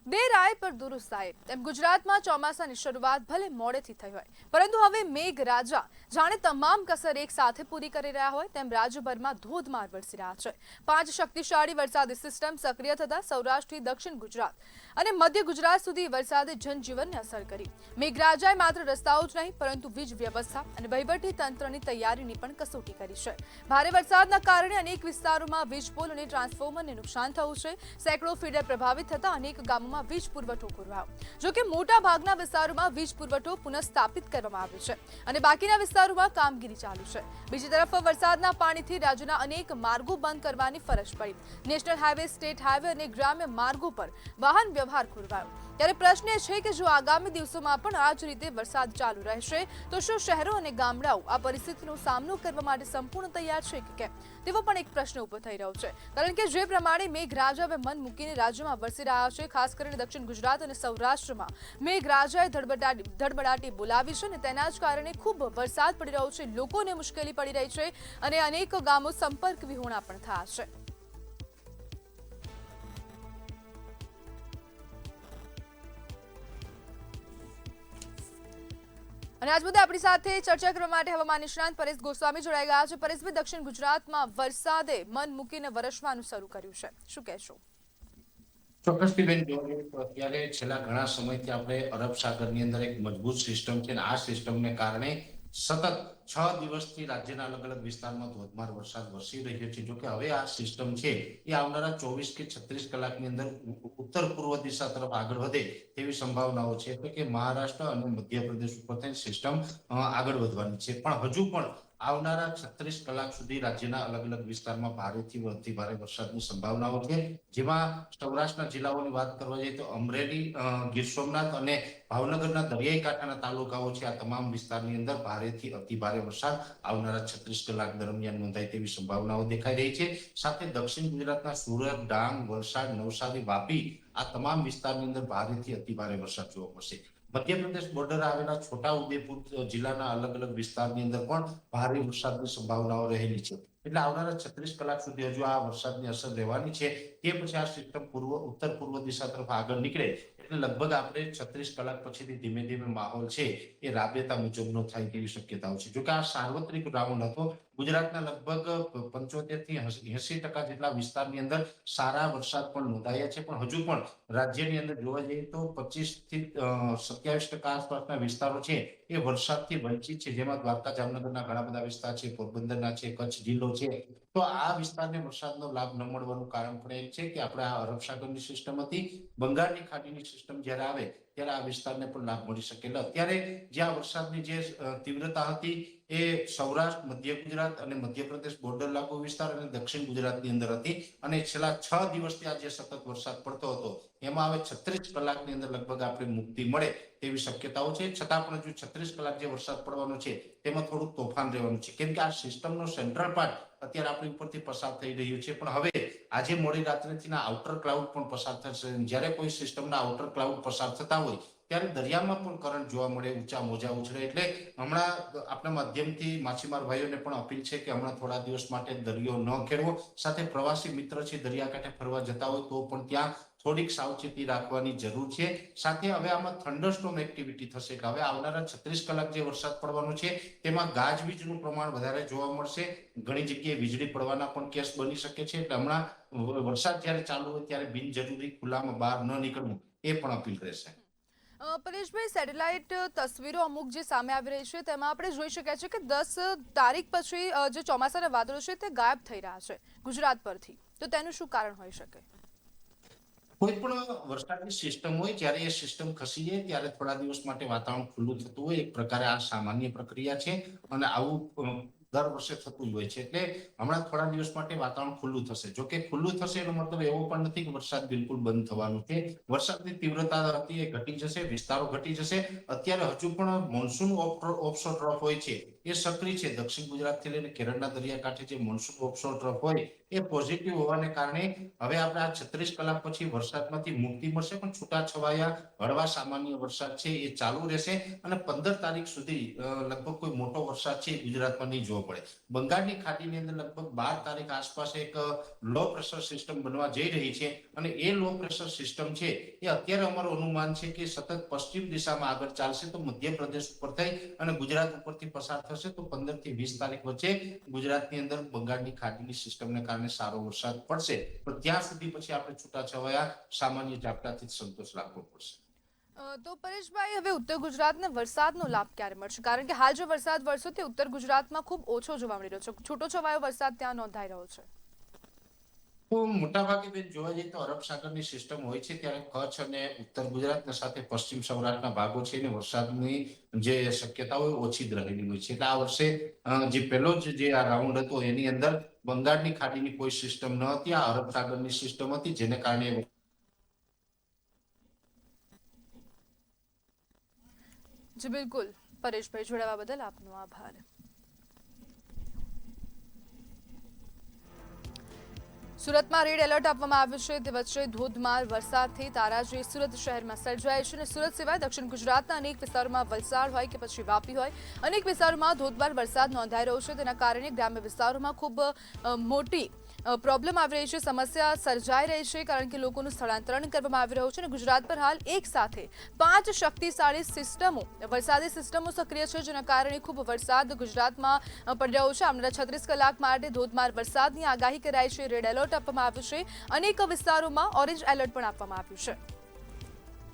દેર આય પર દુરુસ્ત આય તેમ ગુજરાતમાં ચોમાસાની શરૂઆત ભલે મોડેથી થઈ હોય પરંતુ હવે મેઘરાજા જાણે તમામ કસર એક સાથે પૂરી કરી રહ્યા હોય તેમ રાજ્યભરમાં ધોધમાર વરસી રહ્યા છે। 5 શક્તિશાળી વરસાદી સિસ્ટમ સક્રિય થતા સૌરાષ્ટ્રથી દક્ષિણ ગુજરાત અને મધ્ય ગુજરાત સુધી વરસાદે જનજીવનને અસર કરી। મેઘરાજાએ માત્ર રસ્તાઓ જ નહીં પરંતુ વીજ વ્યવસ્થા અને વહીવટી તંત્રની તૈયારીની પણ કસોટી કરી છે। ભારે વરસાદના કારણે અનેક વિસ્તારોમાં વીજ પોલ અને ટ્રાન્સફોર્મરને નુકસાન થયું છે। સેંકડો ફીડર પ્રભાવિત થતા અનેક ગામોમાં વીજ પુરવઠો ખોરવાયો। જો કે મોટા ભાગના વિસ્તારોમાં વીજ પુરવઠો પુનઃસ્થાપિત કરવામાં આવ્યો છે અને બાકીના વિસ્તારોમાં કામગીરી ચાલુ છે। બીજી તરફ વરસાદના પાણીથી રાજ્યના અનેક માર્ગો બંધ કરવાની ફરજ પડી। નેશનલ હાઈવે, સ્ટેટ હાઈવે અને ગ્રામ્ય માર્ગો પર વાહન વ્યવહાર ખોરવાયો। ત્યારે પ્રશ્ન એ છે કે જો આગામી દિવસોમાં પણ આ જ રીતે વરસાદ ચાલુ રહેશે તો શું શહેરો અને ગામડાઓ આ પરિસ્થિતિનો સામનો કરવા માટે સંપૂર્ણ તૈયાર છે કે કેમ તેવો પણ એક પ્રશ્ન ઉભો થઈ રહ્યો છે। કારણ કે જે પ્રમાણે મેઘરાજા હવે મન મૂકીને રાજ્યમાં વરસી રહ્યા છે, ખાસ કરીને દક્ષિણ ગુજરાત અને સૌરાષ્ટ્રમાં મેઘરાજાએ ધડબડાટી બોલાવી છે અને તેના જ કારણે ખૂબ વરસાદ પડી રહ્યો છે, લોકોને મુશ્કેલી પડી રહી છે અને અનેક ગામો સંપર્ક વિહોણા પણ થયા છે। અને આજ મુદ્દે આપણી સાથે ચર્ચા કરવા માટે હવામાન નિષ્ણાંત પરેશ ગોસ્વામી જોડાઈ ગયા છે। પરેશભાઈ, દક્ષિણ ગુજરાતમાં વરસાદે મન મૂકીને વરસવાનું શરૂ કર્યું છે, શું કહેશો? ચોક્કસથી બેન, અત્યારે છેલ્લા ઘણા સમયથી આપણે અરબ સાગરની અંદર એક મજબૂત સિસ્ટમ છે અને આ સિસ્ટમને કારણે સતત 6 દિવસથી રાજ્યના અલગ અલગ વિસ્તારમાં ધોધમાર વરસાદ વરસી રહ્યો છે। જોકે હવે આ સિસ્ટમ છે એ આવનારા 24 કે 36 કલાકની અંદર ઉત્તર પૂર્વ દિશા તરફ આગળ વધે તેવી સંભાવનાઓ છે, એટલે કે મહારાષ્ટ્ર અને મધ્યપ્રદેશ ઉપર સિસ્ટમ આગળ વધવાની છે। પણ હજુ પણ આવનારા 36 કલાક સુધી રાજ્યના અલગ અલગ વિસ્તારમાં ભારેથી અતિ ભારે વરસાદની સંભાવનાઓ છે, જેમાં સૌરાષ્ટ્રના જિલ્લાઓની વાત કરવા જઈએ તો અમરેલી, ગીર સોમનાથ અને ભાવનગરના દરિયાઈ કાંઠાના તાલુકાઓ છે, આ તમામ વિસ્તારની અંદર ભારેથી અતિ ભારે વરસાદ આવનારા 36 કલાક દરમિયાન નોંધાય તેવી સંભાવનાઓ દેખાઈ રહી છે। સાથે દક્ષિણ ગુજરાતના સુરત, ડાંગ, વલસાડ, નવસારી, વાપી આ તમામ વિસ્તારની અંદર ભારેથી અતિ ભારે વરસાદ જોવા મળશે। મધ્યપ્રદેશ બોર્ડર આવેલા છોટા ઉદેપુર જિલ્લાના અલગ અલગ વિસ્તારની અંદર પણ ભારે વરસાદની સંભાવનાઓ રહેલી છે, એટલે આવનારા 36 કલાક સુધી હજુ આ વરસાદની અસર રહેવાની છે। તે પછી આ સિસ્ટમ ઉત્તર પૂર્વ દિશા તરફ આગળ નીકળે એટલે લગભગ આપણે 36 કલાક પછીથી ધીમે ધીમે માહોલ છે એ રાબેતા મુજબનો થાય તેવી શક્યતાઓ છે। જોકે આ સાર્વત્રિક રાઉન્ડ હતો। ગુજરાતના લગભગ 75 થી 80% જેટલા વિસ્તારની અંદર સારા વરસાદ પણ નોંધાયા છે, પણ હજુ પણ રાજ્યની અંદર જોવા જઈએ તો 25 થી 27% આસપાસના વિસ્તારો છે એ વરસાદથી વંચિત છે, જેમાં દ્વારકા, જામનગરના ઘણા બધા વિસ્તાર છે, પોરબંદરના છે, કચ્છ જિલ્લો છે। તો આ વિસ્તારને વરસાદનો લાભ ન મળવાનું કારણ પણ એ છે કે આપણે આ અરબ સાગરની સિસ્ટમ હતી, બંગાળની ખાડીની સિસ્ટમ જ્યારે આવે ત્યારે આ વિસ્તારને પણ લાભ મળી શકે। અત્યારે જે આ વરસાદની જે તીવ્રતા હતી એ સૌરાષ્ટ્ર, મધ્ય ગુજરાત અને મધ્યપ્રદેશ બોર્ડર લાગુ વિસ્તાર અને દક્ષિણ ગુજરાતની અંદર હતી અને છેલ્લા 6 દિવસથી આ જે સતત વરસાદ પડતો હતો એમાં હવે 36 કલાકની અંદર લગભગ આપણે મુક્તિ મળે તેવી શક્યતાઓ છે। છતાં પણ હજુ 36 કલાક જે વરસાદ પડવાનો છે તેમાં થોડુંક તોફાન રહેવાનું છે, કેમ કે આ સિસ્ટમનો સેન્ટ્રલ પાર્ટ અત્યારે આપણી ઉપરથી પસાર થઈ રહ્યું છે, પણ હવે આજે મોડી રાત્રેથી આઉટર ક્લાઉડ પણ પસાર થશે। જ્યારે કોઈ સિસ્ટમના આઉટર ક્લાઉડ પસાર થતા હોય ત્યારે દરિયામાં પણ કરંટ જોવા મળે, ઊંચા મોજા ઉછળે, એટલે હમણાં આપણા માધ્યમથી માછીમાર ભાઈઓને પણ અપીલ છે કે હમણાં થોડા દિવસ માટે દરિયો ન ખેડવો। સાથે પ્રવાસી મિત્ર છે દરિયાકાંઠે ફરવા જતા હોય તો પણ ત્યાં થોડીક સાવચેતી રાખવાની જરૂર છે। સાથે હવે આમાં થંડરસ્ટોર્મ એક્ટિવિટી થશે કે હવે આવનારા 36 કલાક જે વરસાદ પડવાનો છે તેમાં ગાજવીજનું પ્રમાણ વધારે જોવા મળશે, ઘણી જગ્યાએ વીજળી પડવાના પણ કેસ બની શકે છે, એટલે હમણાં વરસાદ જ્યારે ચાલુ હોય ત્યારે બિનજરૂરી ખુલ્લામાં બહાર ન નીકળવું એ પણ અપીલ રહેશે। પરેશભાઈ, સેટેલાઇટ તસવીરો અમુક જે સામે આવી રહી છે તેમાં આપણે જોઈ શક્યા છે કે 10 તારીખ પછી જે ચોમાસાના વાદળો છે તે ગાયબ થઈ રહ્યા છે ગુજરાત પરથી, તો તેનું શું કારણ હોઈ શકે? કોઈ પણ વરસાદની સિસ્ટમ હોય જ્યારે એ સિસ્ટમ ખસી જાય ત્યારે થોડા દિવસ માટે વાતાવરણ ખુલ્લું થતું હોય, એક પ્રકારે આ સામાન્ય પ્રક્રિયા છે અને આવું દર વર્ષે થતું જ હોય છે। એટલે હમણાં થોડા દિવસ માટે વાતાવરણ ખુલ્લું થશે। જો કે ખુલ્લું થશે એનો મતલબ એવો પણ નથી કે વરસાદ બિલકુલ બંધ થવાનો છે। વરસાદની તીવ્રતા હતી એ ઘટી જશે, વિસ્તારો ઘટી જશે। અત્યારે હજુ પણ મોન્સૂન ઓફશોર ટ્રફ હોય છે એ સક્રિય છે. દક્ષિણ ગુજરાતથી લઈને કેરળના દરિયાકાંઠે જે મોન્સૂન ઓફશોર ટ્રફ હોય એ પોઝિટિવ હોવાને કારણે હવે આપણે આ 36 કલાક પછી વરસાદમાંથી મુક્તિ મળશે, પણ છૂટાછવાયા હળવા સામાન્ય વરસાદ છે એ ચાલુ રહેશે અને 15 તારીખ સુધી લગભગ કોઈ મોટો વરસાદ છે એ ગુજરાતમાં નહીં જોવા પડે. બંગાળની ખાડીની અંદર લગભગ 12 તારીખ આસપાસ એક લો પ્રેશર સિસ્ટમ બનવા જઈ રહી છે અને એ લો પ્રેશર સિસ્ટમ છે એ અત્યારે અમારું અનુમાન છે કે સતત પશ્ચિમ દિશામાં આગળ ચાલશે, તો મધ્યપ્રદેશ ઉપર થઈ અને ગુજરાત ઉપરથી પસાર થશે, તો 15 થી 20 તારીખ વચ્ચે ગુજરાતની અંદર બંગાળની ખાડીની સિસ્ટમને કારણે સારો વરસાદ પડશે, પણ ત્યાં સુધી પછી આપણે છૂટાછવાયા સામાન્ય ઝાપટાથી જ સંતોષ રાખવો પડશે. તો પરેશભાઈ, હવે ઉત્તર ગુજરાતને વરસાદનો લાભ ક્યારે મળશે? કારણ કે હાલ જો વરસાદ વરસો તે ઉત્તર ગુજરાતમાં ખૂબ ઓછો જોવા મળી રહ્યો છે, છૂટો છવાયો વરસાદ ત્યાં નોંધાઈ રહ્યો છે. તો મોટાભાગે બેન જોવા જઈએ તો અરબ સાગરની સિસ્ટમ હોય છે ત્યારે કચ્છ અને ઉત્તર ગુજરાતના સાથે પશ્ચિમ સૌરાષ્ટ્રના ભાગો છે એને વરસાદની જે શક્યતા હોય ઓછી જ રહેલી હોય છે. એટલે આ વર્ષે જે પહેલો જે આ રાઉન્ડ હતો એની અંદર બંગાળની ખાડીની કોઈ સિસ્ટમ ન હતી, આ અરબ સાગરની સિસ્ટમ હતી, જેને કારણે જી બિલકુલ પરેશભાઈ, જોડાવા બદલ આપનો આભાર. સુરતમાં રેડ એલર્ટ આપવામાં આવ્યું છે, તે વચ્ચે ધોધમાર વરસાદથી તારાજી સુરત શહેરમાં સર્જાય છે અને સુરત સિવાય દક્ષિણ ગુજરાતના અનેક વિસ્તારોમાં વલસાડ હોય કે પછી વાપી હોય, અનેક વિસ્તારોમાં ધોધમાર વરસાદ નોંધાઈ રહ્યો છે. તેના કારણે ગ્રામ્ય વિસ્તારોમાં ખૂબ મોટી પ્રોબ્લેમ આવી રહી છે, સમસ્યા સર્જાઈ રહી છે, કારણ કે લોકોનું સ્થળાંતરણ કરવામાં આવી રહ્યું છે અને ગુજરાત પર હાલ એક સાથે 5 શક્તિશાળી સિસ્ટમો, વરસાદી સિસ્ટમો સક્રિય છે, જેના કારણે ખૂબ વરસાદ ગુજરાતમાં પડી રહ્યો છે. આવનારા 36 કલાક માટે ધોધમાર વરસાદની આગાહી કરાઈ છે, રેડ એલર્ટ આપવામાં આવ્યું છે, અનેક વિસ્તારોમાં ઓરેન્જ એલર્ટ પણ આપવામાં આવ્યું છે.